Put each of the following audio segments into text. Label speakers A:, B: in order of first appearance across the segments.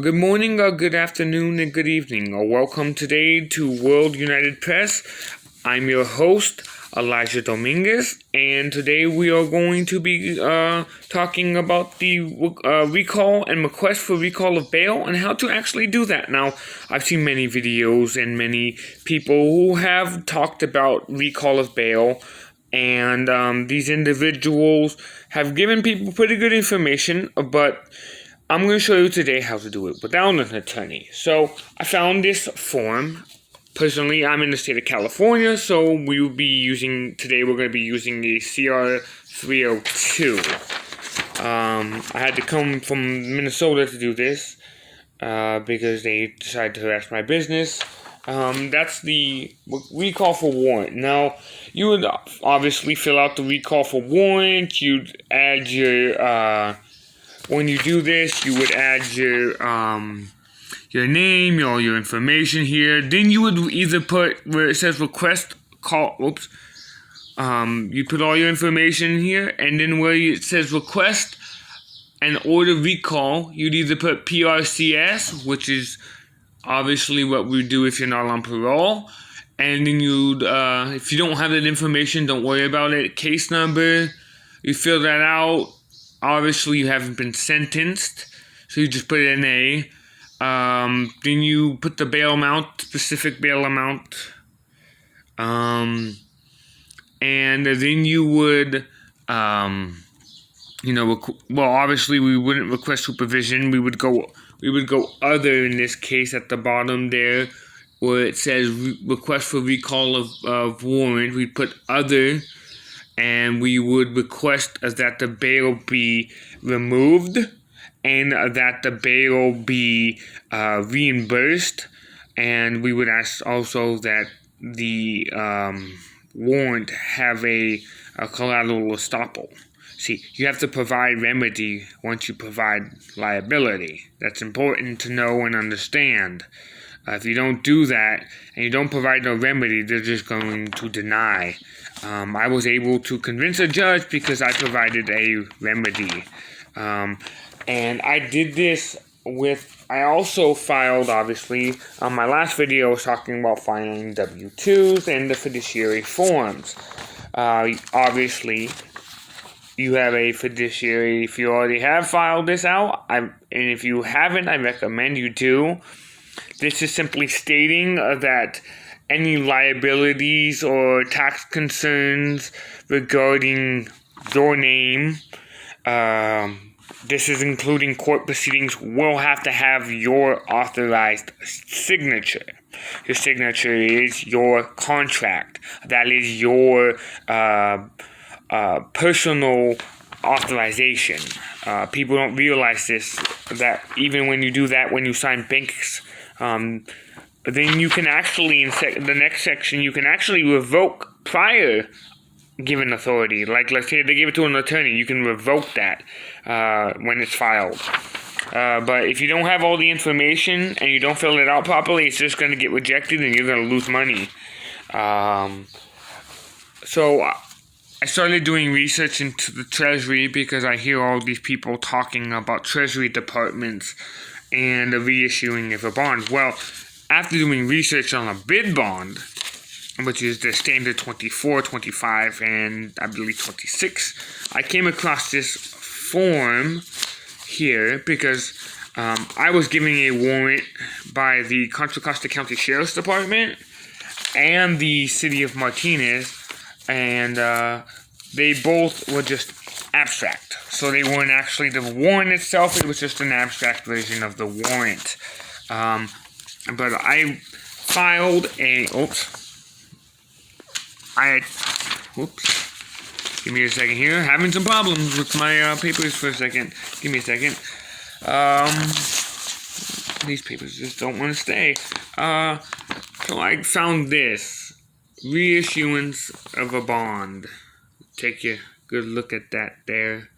A: Good morning, good afternoon, and good evening. Welcome today to World United Press. I'm your host, Elijah Dominguez, and today we are going to be talking about the recall and request for recall of bail and how to actually do that. Now, I've seen many videos and many people who have talked about recall of bail, and these individuals have given people pretty good information, but I'm going to show you today how to do it without an attorney. So I found this form. Personally, I'm in the state of California, so we're going to be using the CR 302. I had to come from Minnesota to do this because they decided to harass my business. That's the recall for warrant. Now, you would obviously fill out the recall for warrant. You'd add your when you do this, you would add your name, all your information here. Then you would either put where it says request call. You put all your information here, and then where it says request and order recall, you'd either put PRCS, which is obviously what we do if you're not on parole, and then you'd if you don't have that information, don't worry about it. Case number, you fill that out. Obviously, you haven't been sentenced, so you just put an A. Then you put the bail amount, specific bail amount. And then you would, obviously we wouldn't request supervision. We would go other in this case at the bottom there, where it says request for recall of warrant. We'd put other. And we would request that the bail be removed and that the bail be reimbursed. And we would ask also that the warrant have a collateral estoppel. See, you have to provide remedy once you provide liability. That's important to know and understand. If you don't do that and you don't provide no remedy, they're just going to deny. I was able to convince a judge because I provided a remedy. And I did this I also filed, obviously, on my last video, I was talking about filing W-2s and the fiduciary forms. Obviously, you have a fiduciary if you already have filed this out. And if you haven't, I recommend you do. This is simply stating that any liabilities or tax concerns regarding your name, this is including court proceedings, will have to have your authorized signature. Your signature is your contract. That is your personal authorization. People don't realize this, that even when you do that, when you sign banks, then you can actually, in the next section, you can actually revoke prior given authority. Like, let's say they give it to an attorney, you can revoke that when it's filed. But if you don't have all the information and you don't fill it out properly, it's just going to get rejected and you're going to lose money. So I started doing research into the Treasury because I hear all these people talking about Treasury departments and the reissuing of a bond. Well, after doing research on a bid bond, which is the standard 24, 25, and I believe 26, I came across this form here because I was given a warrant by the Contra Costa County Sheriff's Department and the City of Martinez, and they both were just abstract. So they weren't actually the warrant itself, it was just an abstract version of the warrant. But I filed a, give me a second here, having some problems with my papers for a second, give me a second. These papers just don't want to stay. So I found this, reissuance of a bond. Take a good look at that there.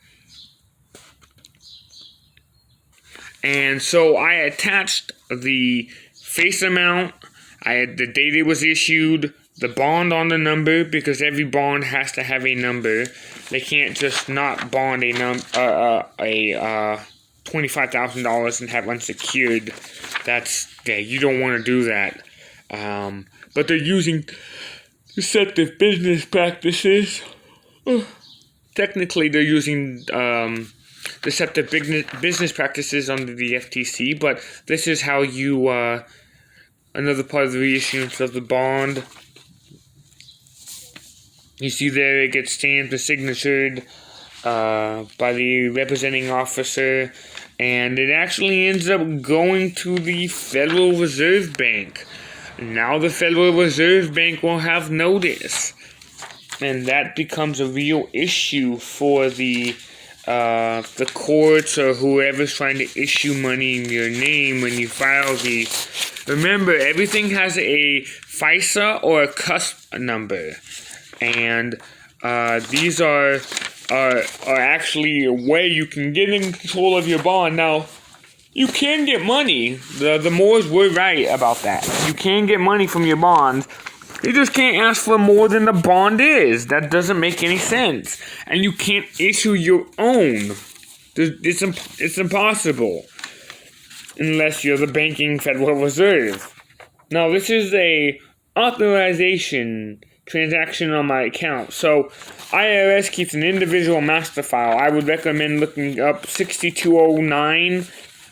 A: And so I attached the face amount, I had the date it was issued, the bond on the number, because every bond has to have a number. They can't just not bond a $20 $25,000 and have unsecured. You don't want to do that. But they're using deceptive business practices. Technically, they're using deceptive business practices under the FTC, but this is how you, another part of the reissuance of the bond. You see there, it gets stamped and signatured by the representing officer, and it actually ends up going to the Federal Reserve Bank. Now the Federal Reserve Bank will have notice, and that becomes a real issue for the courts or whoever's trying to issue money in your name when you file these. Remember, everything has a FISA or a cusp number, and these are actually a way you can get in control of your bond. Now, you can get money. The Moores were right about that. You can get money from your bonds. You just can't ask for more than the bond is. That doesn't make any sense. And you can't issue your own. It's impossible. Unless you're the banking Federal Reserve. Now, this is a authorization transaction on my account. So, IRS keeps an individual master file. I would recommend looking up 6209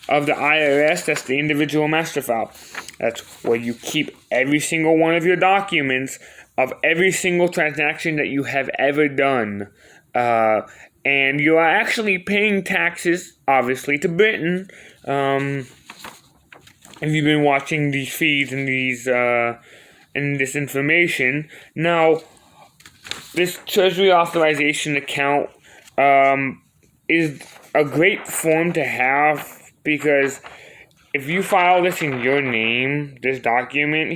A: of the IRS. That's the individual master file. That's where you keep every single one of your documents of every single transaction that you have ever done. And you are actually paying taxes, obviously, to Britain. If you've been watching these feeds and and this information. Now, this Treasury authorization account is a great form to have, because if you file this in your name, this document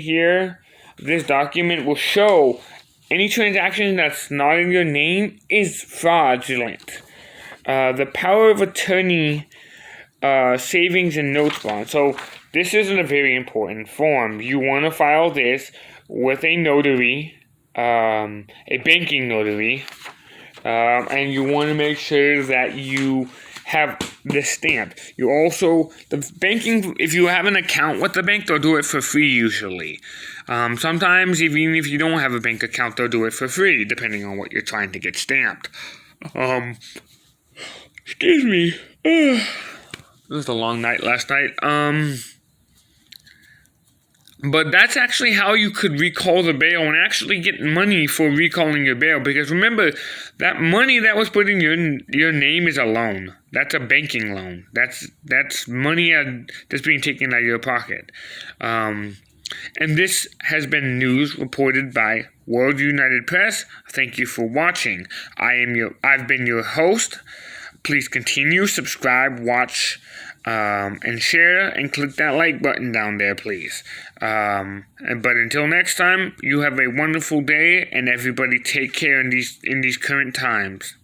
A: will show any transaction that's not in your name is fraudulent. The power of attorney, savings and notes bond. So this isn't a very important form. You want to file this with a notary, a banking notary, and you want to make sure that you have the stamp. You also, the banking, if you have an account with the bank, they'll do it for free usually. Sometimes, even if you don't have a bank account, they'll do it for free, depending on what you're trying to get stamped. Excuse me. It was a long night last night. But that's actually how you could recall the bail and actually get money for recalling your bail. Because remember, that money that was put in your name is a loan. That's a banking loan. That's money that's being taken out of your pocket. And this has been news reported by World United Press. Thank you for watching. I've been your host. Please continue, subscribe, watch, and share, and click that like button down there, please. But until next time, you have a wonderful day, and everybody take care in these current times.